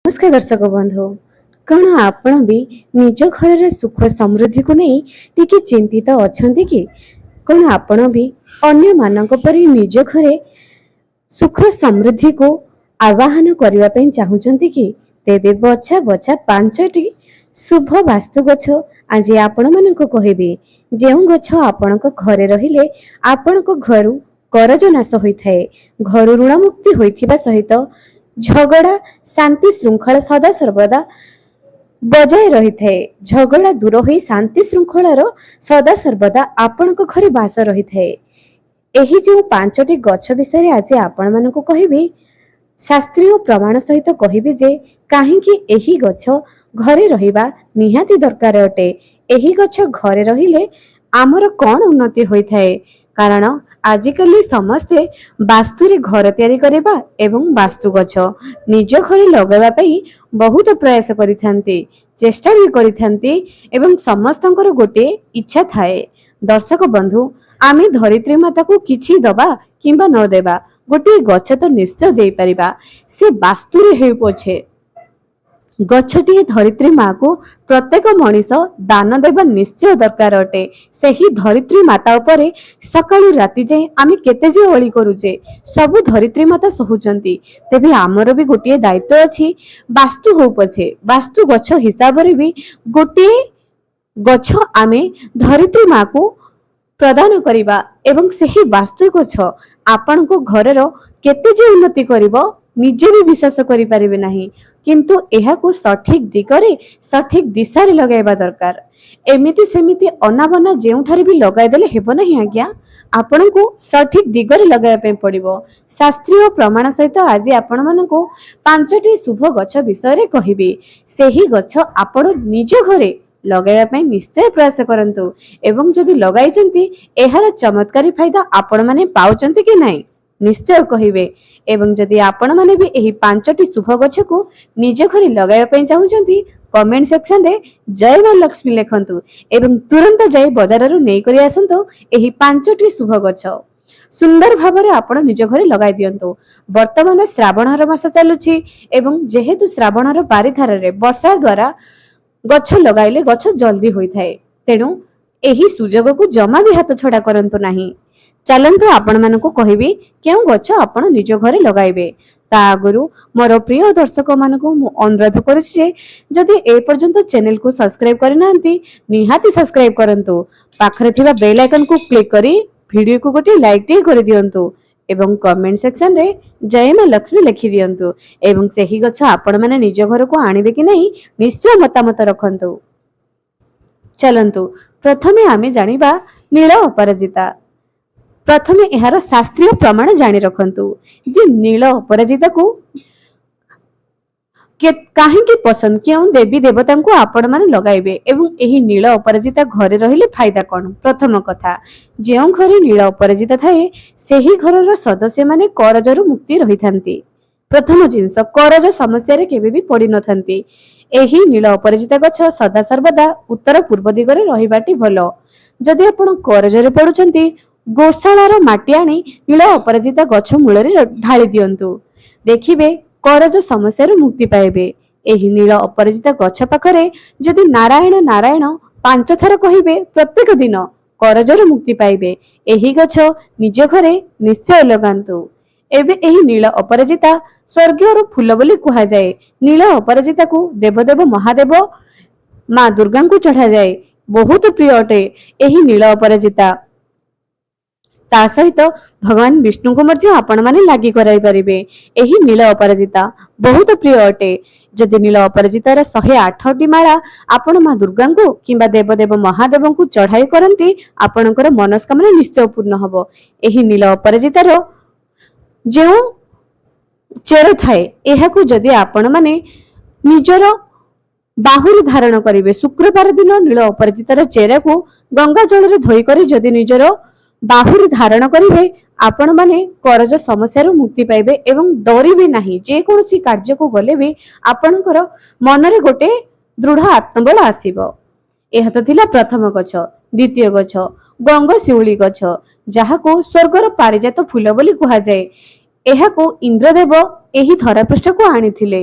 नमस्कार दर्शक बंधु, कौन आपण भी निज घर सुख समृद्धि को नहीं टिके चिंतित अछंती कि? कौन आपण भी अन्य मानक परि निज घरे सुख समृद्धि को आवाहन करने ପାଇଁ ଚାହୁଁଛନ୍ତି कि? तेबे बछा बछा पांचटी शुभ वास्तु गछ आज आपण मानक कहबे जेउ गछ आपणक घरे रहिले आपणक घरु करज नाश होइथाए, घर ऋण मुक्ति होइथिबा सहित झगड़ा शांति श्रृंखला सदा सर्वदा बजाय रही थाए। झगड़ा दूर हो शांति श्रृंखलार सदा सर्वदा आपणक घरे बास रही थाए। एही जो पांचटी गछ विषय आज आपण मानक कहबी शास्त्रीय प्रमाण सहित कहबी जे काहेकि एही गछ घरे रहिबा निहाती दरकार अटे। एही गछ घरे रहिले आमर कौन उन्नति होई थाए, कारण आजिकली समस्ते वास्तु रे घर तैयारी करबा एवं वास्तु गछ निज घरे लगावा पई बहुत प्रयास करिथांती, चेष्टा भी करिथांती एवं समस्तंकर गोटे इच्छा थाए। दर्शक बंधु, आमे धरित्री माता को किछि दबा किंबा न देबा गोटे गछ तो निश्चय दे परिबा, से वास्तु रे हेउ पछे गछटी धरित्री माँ को प्रत्येक मनीष दान देवा निश्चय दरकार अटे। सेही धरित्री माता उपरे सकाळु राति जाए आमे केते जे ओळी करूचे सबु धरित्री माता सहुचंती। तेबे आमर भी गोटे दायित्व अछि, वास्तु हो पछे वास्तु गछ हिसाब रे भी गोटे गछ आमे धरित्री माँ को प्रदान करिबा एवं सेही वास्तु गछ आपनको घरर केते जे उन्नति करिवो निजे भी विश्वास करि परिबे नाही, किंतु एहाकू सठिक दिगरे सठिक दिशारे लगाइबा दरकार। एमिति सेमिति अनाबना जेउठारे भी लगाइ देले हेबो नाही आज्ञा, आपनको सठिक दिगरे लगाइबा पे पड़िबो। शास्त्रीय प्रमाण सहित आज आपण मानको पांचटी शुभ गछ विषय कहिबे, सेही गछ आपण निज घरे लगाइबा पे निश्चय प्रयास करंतु एवं जदि लगाइचंती एहार चमत्कारी फायदा आपण माने पाउचंती कि नाही निश्चय कहिबे। एवं जदि आपण माने भी एही पांचटी शुभ गछ को निज घरे लगाइबा पे चाहुचंती कमेंट सेक्शन रे जय मां लक्ष्मी लेखंतु एवं तुरंत जाई बाजार रु नै करी आसंतु एही पांचटी शुभ गछ सुंदर भाबरे आपण निज घरे लगाइ दियंतु। वर्तमान श्रावणर मास चालुछि एवं जेहेतु श्रावणर बारिधार रे वर्षा द्वारा गछ लगाइले गछ जल्दी होई थाए, तेणु एही सुजोग को जमा भी हाथ छड़ा करंतु नाही। चलंतु आपण मानको कहबी केउ गछ आपण निज घरे लगाइबे। ता आगुरु मोर प्रिय दर्शक मानको मु अनुरोध करूछि जे जदि ए पर्यंत चैनल को सब्सक्राइब करि नांती निहाती सब्सक्राइब करंतु, पाखरे थिबा बेल आइकन को क्लिक करी वीडियो को गोटे लाइक टे करि दियंतु एवं कमेंट सेक्शन रे जय मां लक्ष्मी लिखि दियंतु एवं सेही गछ आपण माने निज घर को आनिबे कि नहीं निश्चय मतामत रखंतु। चलंतु प्रथमे आमे जानिबा नील अपराजिता। प्रथमे एहार शास्त्रीय प्रमाण जानि रखंतु जे नील अपराजिता को काहेकि पसंद केउ देवी देवता को आपण माने लगाइबे एवं एही नील अपराजिता घरे रहिले फायदा कोन। प्रथम कथा, जेउ घरे नील अपराजिता थाए सेही घरर सदस्य माने करजरु मुक्ति रहिथांती। प्रथम जिंस करज समस्या रे केबे भी पड़ी नथांती। एही नील अपराजिता गछ सदा सर्वदा उत्तर पूर्व दिगरे रहिबाटी भलो। जदि आपण करजरे पडुचंती गोशालार माटी आनी नील अपराजिता गछ मूଳରେ ढाଳି दियंतु, देखिबे करज समस्या मुक्ति पाइबे। एही नील अपराजिता गछ पाखरे जदि नारायण नारायण 5 थर कहिबे प्रत्येक दिन करजर मुक्ति पाइबे। एही गछ निज घरे निश्चय लगांतु। एबे एही नील अपराजिता स्वर्गीयर फूल बोली कुहा जाए। नील अपराजिता को देवदेव महादेव मां दुर्गा को चढ़ा जाए, बहुत प्रिय अटे एही नील अपराजिता। ता सहित भगवान विष्णु को मध्य आपण माने लागि कराई परिबे। एही नील अपराजिता बहुत प्रिय अटे। जदि नील अपराजितार 108टी माला आपण मां दुर्गा को किंबा देवदेव महादेव को चढ़ाई करंती आपणकर मनस्कामना निश्चय पूर्ण हबो। एही नील अपराजितार जे चेर थाए एहाकू जदि आपण माने निजर बाहुरी धारण करिवे, शुक्रवार दिन नील अपराजितार चेरा को गंगा जल रे धोई करी जदि निजर बाहुरी धारण करिवे आपण माने करज समस्या मुक्ति पाइबे एवं डरिबे नाही। जे कोनोसी कार्य को गले भी आपणकर मन रे गोटे दृढ़ आत्मबल आसीबो। एहा तो थिला प्रथम गछ। द्वितीय गछ गंगशिउली गछ, जहाको स्वर्गर पारिजात फूल बोली कुहा जाए। एहाको इंद्रदेव एही धरापृष्ठ को आनिथिले।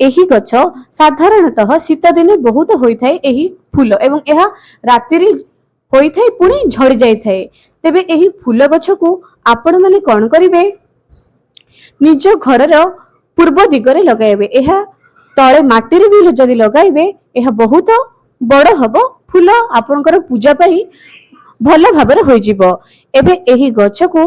ଏହି ଗଛ ସାଧାରଣତଃ ଶୀତ ଦିନେ ବହୁତ ହୋଇଥାଏ ଏହି ଫୁଲ ଏବଂ ଏହା ରାତିରେ ହୋଇଥାଏ ପୁଣି ଝଡ଼ି ଯାଇଥାଏ। ତେବେ ଏହି ଫୁଲ ଗଛକୁ ଆପଣ ମାନେ କଣ କରିବେ, ନିଜ ଘରର ପୂର୍ବ ଦିଗରେ ଲଗାଇବେ। ଏହା ତଳେ ମାଟିରେ ବି ଯଦି ଲଗାଇବେ ଏହା ବହୁତ ବଡ଼ ହବ, ଫୁଲ ଆପଣଙ୍କର ପୂଜା ପାଇଁ ଭଲ ଭାବରେ ହୋଇଯିବ। ଏବେ ଏହି ଗଛକୁ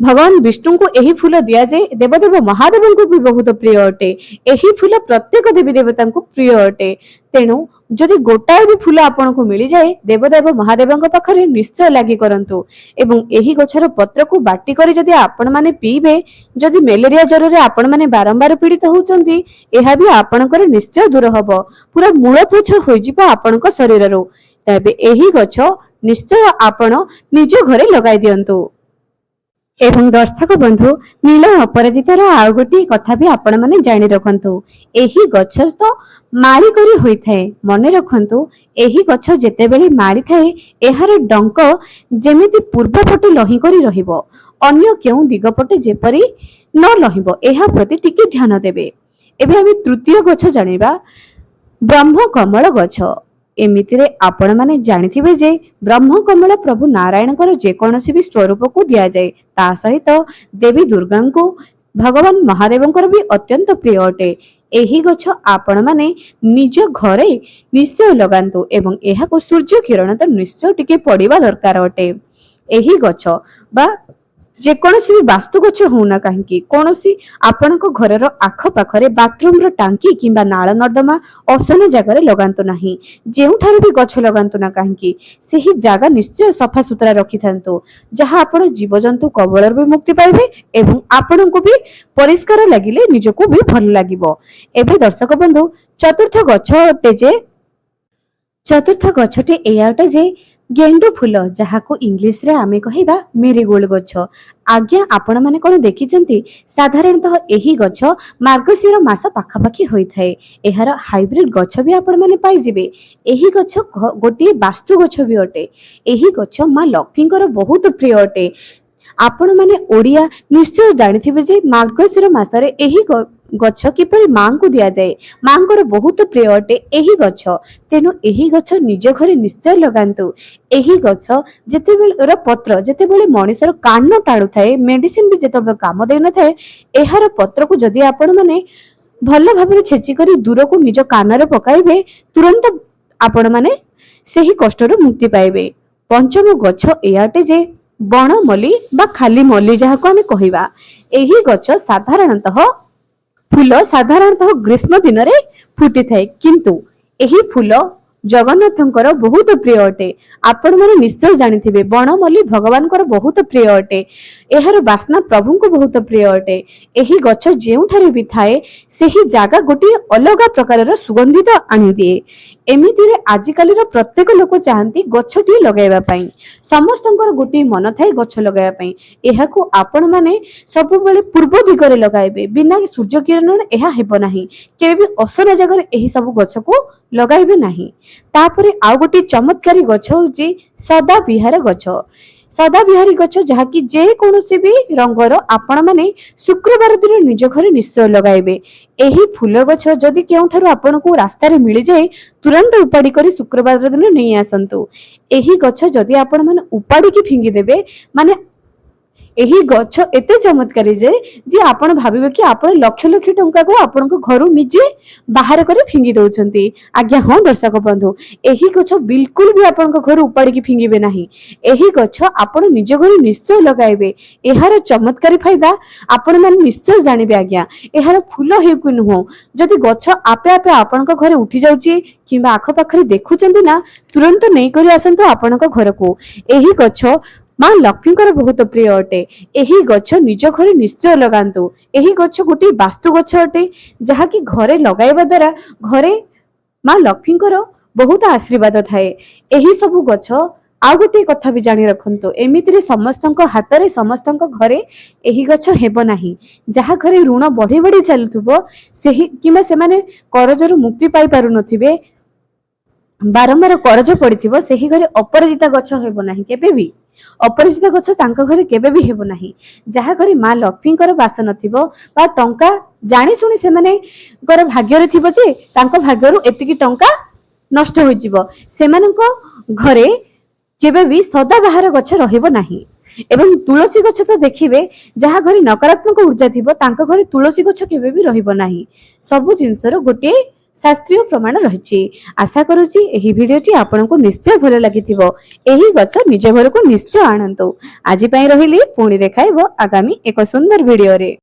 ଭଗବାନ ବିଷ୍ଣୁଙ୍କୁ ଏହି ଫୁଲ ଦିଆଯାଏ। ଦେବଦେବ ମହାଦେବଙ୍କୁ ବି ବହୁତ ପ୍ରିୟ ଅଟେ। ଏହି ଫୁଲ ପ୍ରତ୍ୟେକ ଦେବୀ ଦେବତାଙ୍କୁ ପ୍ରିୟ ଅଟେ। ତେଣୁ ଯଦି ଗୋଟାଏ ବି ଫୁଲ ଆପଣଙ୍କୁ ମିଳିଯାଏ ଦେବଦେବ ମହାଦେବଙ୍କ ପାଖରେ ନିଶ୍ଚୟ ଲାଗି କରନ୍ତୁ ଏବଂ ଏହି ଗଛର ପତ୍ରକୁ ବାଟି କରି ଯଦି ଆପଣ ମାନେ ପିଇବେ, ଯଦି ମ୍ୟାଲେରିଆ ଜ୍ୱରରେ ଆପଣ ମାନେ ବାରମ୍ବାର ପୀଡ଼ିତ ହେଉଛନ୍ତି ଏହା ବି ଆପଣଙ୍କର ନିଶ୍ଚୟ ଦୂର ହବ, ପୁରା ମୂଳପୋଛ ହୋଇଯିବ ଆପଣଙ୍କ ଶରୀରରୁ। ତେବେ ଏହି ଗଛ ନିଶ୍ଚୟ ଆପଣ ନିଜ ଘରେ ଲଗାଇ ଦିଅନ୍ତୁ। ଏବଂ ଦର୍ଶକ ବନ୍ଧୁ, ନୀଳ ଅପରାଜିତାର ଆଉ ଗୋଟିଏ କଥା ବି ଆପଣ ମାନେ ଜାଣି ରଖନ୍ତୁ। ଏହି ଗଛ ତ ମାଳି କରି ହୋଇଥାଏ। ମନେ ରଖନ୍ତୁ, ଏହି ଗଛ ଯେତେବେଳେ ମାଳି ଥାଏ ଏହାର ଡଙ୍କ ଯେମିତି ପୂର୍ବ ପଟେ ଲହି କରି ରହିବ, ଅନ୍ୟ କେଉଁ ଦିଗ ପଟେ ଯେପରି ନ ଲହିବ, ଏହା ପ୍ରତି ଟିକେ ଧ୍ୟାନ ଦେବେ। ଏବେ ଆମେ ତୃତୀୟ ଗଛ ଜାଣିବା, ବ୍ରହ୍ମ କମଳ ଗଛ। ଏମିତିରେ ଆପଣ ମାନେ ଜାଣିଥିବେ ଯେ ବ୍ରହ୍ମ କମଳ ପ୍ରଭୁ ନାରାୟଣଙ୍କର ଯେକୌଣସି ବି ସ୍ୱରୂପକୁ ଦିଆଯାଏ। ତା ସହିତ ଦେବୀ ଦୁର୍ଗାଙ୍କୁ ଭଗବାନ ମହାଦେବଙ୍କର ବି ଅତ୍ୟନ୍ତ ପ୍ରିୟ ଅଟେ। ଏହି ଗଛ ଆପଣ ମାନେ ନିଜ ଘରେ ନିଶ୍ଚୟ ଲଗାନ୍ତୁ ଏବଂ ଏହାକୁ ସୂର୍ଯ୍ୟ କିରଣ ତ ନିଶ୍ଚୟ ଟିକେ ପଡିବା ଦରକାର ଅଟେ। ଏହି ଗଛ ବା ଯେକୌଣସି ବି ବାସ୍ତୁ ଗଛ ହଉନା କାହିଁକି, କୌଣସି ଆପଣଙ୍କ ଘରର ଆଖପାଖରେ ବାଥରୁମର ଟାଙ୍କି କିମ୍ବା ନାଳ ନର୍ଦ୍ଦମା ଅସନା ଜାଗାରେ ଲଗାନ୍ତୁ ନାହିଁ। ଯେଉଁଠାରେ ବି ଗଛ ଲଗାନ୍ତୁ ନା କାହିଁକି ସେହି ଜାଗା ନିଶ୍ଚୟ ସଫାସୁତୁରା ରଖିଥାନ୍ତୁ, ଯାହା ଆପଣ ଜୀବଜନ୍ତୁ କବଳରୁ ବି ମୁକ୍ତି ପାଇବେ ଏବଂ ଆପଣଙ୍କୁ ବି ପରିଷ୍କାର ଲାଗିଲେ ନିଜକୁ ବି ଭଲ ଲାଗିବ। ଏବେ ଦର୍ଶକ ବନ୍ଧୁ, ଚତୁର୍ଥ ଗଛଟି ଏଇଆ ଅଟେ ଯେ ଗେଣ୍ଡୁ ଫୁଲ, ଯାହାକୁ ଇଂଲିଶରେ ଆମେ କହିବା ମେରିଗୋଲ୍ଡ ଗଛ। ଆଜ୍ଞା, ଆପଣ ମାନେ କଣ ଦେଖିଛନ୍ତି? ସାଧାରଣତଃ ଏହି ଗଛ ମାର୍ଗଶିର ମାସ ପାଖାପାଖି ହୋଇଥାଏ। ଏହାର ହାଇବ୍ରିଡ ଗଛ ବି ଆପଣ ମାନେ ପାଇଯିବେ। ଏହି ଗଛ ଗୋଟିଏ ବାସ୍ତୁ ଗଛ ବି ଅଟେ। ଏହି ଗଛ ମା ଲକ୍ଷ୍ମୀଙ୍କର ବହୁତ ପ୍ରିୟ ଅଟେ। ଆପଣ ମାନେ ଓଡ଼ିଆ ନିଶ୍ଚୟ ଜାଣିଥିବେ ଯେ ମାର୍ଗଶିର ମାସରେ ଏହି ଗଛ କିପରି ମାଙ୍କୁ ଦିଆଯାଏ। ମାଙ୍କର ବହୁତ ପ୍ରିୟ ଅଟେ ଏହି ଗଛ। ତେଣୁ ଏହି ଗଛ ନିଜ ଘରେ ନିଶ୍ଚୟ ଲଗାନ୍ତୁ। ଏହି ଗଛ ଯେତେବେଳେ ମଣିଷର କାନ ଟାଣୁଥାଏ, ମେଡିସିନ ବି ଯେତେବେଳେ କାମ ଦେଇନଥାଏ, ଏହାର ପତ୍ରକୁ ଯଦି ଆପଣ ମାନେ ଭଲ ଭାବରେ ଛେଚି କରି ଦୂରକୁ ନିଜ କାନରେ ପକାଇବେ, ତୁରନ୍ତ ଆପଣ ମାନେ ସେହି କଷ୍ଟରୁ ମୁକ୍ତି ପାଇବେ। ପଞ୍ଚମ ଗଛ ଏଇଆ ଅଟେ ଯେ ବଣ ମଲ୍ଲି ବା ଖାଲି ମଲ୍ଲି, ଯାହାକୁ ଆମେ କହିବା। ଏହି ଗଛ ସାଧାରଣତଃ ଗ୍ରୀଷ୍ମ ଦିନରେ ଫୁଟିଥାଏ, କିନ୍ତୁ ଏହି ଫୁଲ ଜଗନ୍ନାଥଙ୍କର ବହୁତ ପ୍ରିୟ ଅଟେ। ଆପଣ ମାନେ ନିଶ୍ଚୟ ଜାଣିଥିବେ ବଣମଲ୍ଲି ଭଗବାନଙ୍କର ବହୁତ ପ୍ରିୟ ଅଟେ। ଏହାର ବାସ୍ନା ପ୍ରଭୁଙ୍କୁ ବହୁତ ପ୍ରିୟ ଅଟେ। ଏହି ଗଛ ଯେଉଁଠାରେ ବି ଥାଏ ସେହି ଜାଗା ଗୋଟିଏ ଅଲଗା ପ୍ରକାରର ସୁଗନ୍ଧିତ ଆଣିଦିଏ। ଏମିତିରେ ଆଜିକାଲିର ପ୍ରତ୍ୟେକ ଲୋକ ଚାହାନ୍ତି ଗଛଟିଏ ଲଗାଇବା ପାଇଁ। ସମସ୍ତଙ୍କର ଗୋଟିଏ ମନ ଥାଏ ଗଛ ଲଗାଇବା ପାଇଁ। ଏହାକୁ ଆପଣ ମାନେ ସବୁବେଳେ ପୂର୍ବ ଦିଗରେ ଲଗାଇବେ, ବିନା ସୂର୍ଯ୍ୟ କିରଣରେ ଏହା ହେବ ନାହିଁ। କେବେ ବି ଅସନା ଜାଗାରେ ଏହି ସବୁ ଗଛକୁ ଲଗାଇବେ ନାହିଁ। ତାପରେ ଆଉ ଗୋଟିଏ ଚମତ୍କାରୀ ଗଛ ହଉଛି ସଦାବିହାର ଗଛ। ସଦାବିହାରୀ ଗଛ, ଯାହାକି ଯେକୌଣସି ବି ରଙ୍ଗର ଆପଣ ମାନେ ଶୁକ୍ରବାର ଦିନ ନିଜ ଘରେ ନିଶ୍ଚୟ ଲଗାଇବେ। ଏହି ଫୁଲ ଗଛ ଯଦି କେଉଁଠାରୁ ଆପଣଙ୍କୁ ରାସ୍ତାରେ ମିଳିଯାଏ, ତୁରନ୍ତ ଉପାଡ଼ି କରି ଶୁକ୍ରବାର ଦିନ ନେଇ ଆସନ୍ତୁ। ଏହି ଗଛ ଯଦି ଆପଣ ମାନେ ଉପାଡ଼ିକି ଫିଙ୍ଗିଦେବେ, ମାନେ ଏହି ଗଛ ଏତେ ଚମତ୍କାରୀ ଯେ ଆପଣ ଭାବିବେ କି ଆପଣ ଲକ୍ଷ ଲକ୍ଷ ଟଙ୍କାକୁ ଆପଣଙ୍କ ଘରୁ ନିଜେ ବାହାର କରି ଫିଙ୍ଗି ଦଉଛନ୍ତି। ଆଜ୍ଞା ହଁ ଦର୍ଶକ ବନ୍ଧୁ, ଏହି ଗଛ ବିଲକୁଲ ବି ଆପଣଙ୍କ ଘରୁ ଉପାଡ଼ିକି ଫିଙ୍ଗିବେ ନାହିଁ। ଏହି ଗଛ ଆପଣ ନିଜ ଘରେ ନିଶ୍ଚୟ ଲଗାଇବେ। ଏହାର ଚମତ୍କାରୀ ଫାଇଦା ଆପଣ ମାନେ ନିଶ୍ଚୟ ଜାଣିବେ। ଆଜ୍ଞା, ଏହାର ଫୁଲ ହେଉ କି ନୁହଁ, ଯଦି ଗଛ ଆପେ ଆପେ ଆପଣଙ୍କ ଘରେ ଉଠି ଯାଉଛି କିମ୍ବା ଆଖପାଖରେ ଦେଖୁଛନ୍ତି ନା, ତୁରନ୍ତ ନେଇକରି ଆସନ୍ତୁ ଆପଣଙ୍କ ଘରକୁ। ଏହି ଗଛ ମା ଲକ୍ଷ୍ମୀଙ୍କର ବହୁତ ପ୍ରିୟ ଅଟେ। ଏହି ଗଛ ନିଜ ଘରେ ନିଶ୍ଚୟ ଲଗାନ୍ତୁ। ଏହି ଗଛ ଗୋଟିଏ ବାସ୍ତୁ ଗଛ ଅଟେ, ଯାହାକି ଘରେ ଲଗାଇବା ଦ୍ୱାରା ଘରେ ମା ଲକ୍ଷ୍ମୀଙ୍କର ବହୁତ ଆଶୀର୍ବାଦ ଥାଏ। ଏହି ସବୁ ଗଛ ଆଉ ଗୋଟିଏ କଥା ବି ଜାଣି ରଖନ୍ତୁ, ଏମିତିରେ ସମସ୍ତଙ୍କ ହାତରେ ସମସ୍ତଙ୍କ ଘରେ ଏହି ଗଛ ହେବ ନାହିଁ। ଯାହା ଘରେ ଋଣ ବଢି ବଢି ଚାଲୁଥିବ କିମ୍ବା ସେମାନେ କରଜରୁ ମୁକ୍ତି ପାଇ ପାରୁନଥିବେ, ବାରମ୍ବାର କରଜ ପଡିଥିବ, ସେହି ଘରେ ଅପରାଜିତା ଗଛ ହେବ ନାହିଁ କେବେ ବି। अपरिचित गछ तांको घरे केबे भी हेबो नाही। जहा घरे माँ लक्ष्मीकर बास नथिबो बा टंका जानी सुनी से माने कर भाग्य रे थिबो जे तांको भाग्यरु एतिकी टंका नष्ट होई जिवो सेमानंको घरे केबे भी सदा बाहर गछ रहिबो नाही। एवं तुलसी गछ तो देखिबे जहा घरे नकारात्मक ऊर्जा थिबो तांको घरे तुलसी गछ केबे भी रहिबो नाही। सब जिंसर गोटे शास्त्रीय प्रमाण रही। आशा करुच्ची एही भिडियोटी आपनको निश्चय भल लागिथिबो। एही गछ निज घर को निश्चय आणंतु। आज पई रहिली पुणी देखाइबो आगामी एक सुंदर भिडियो रे।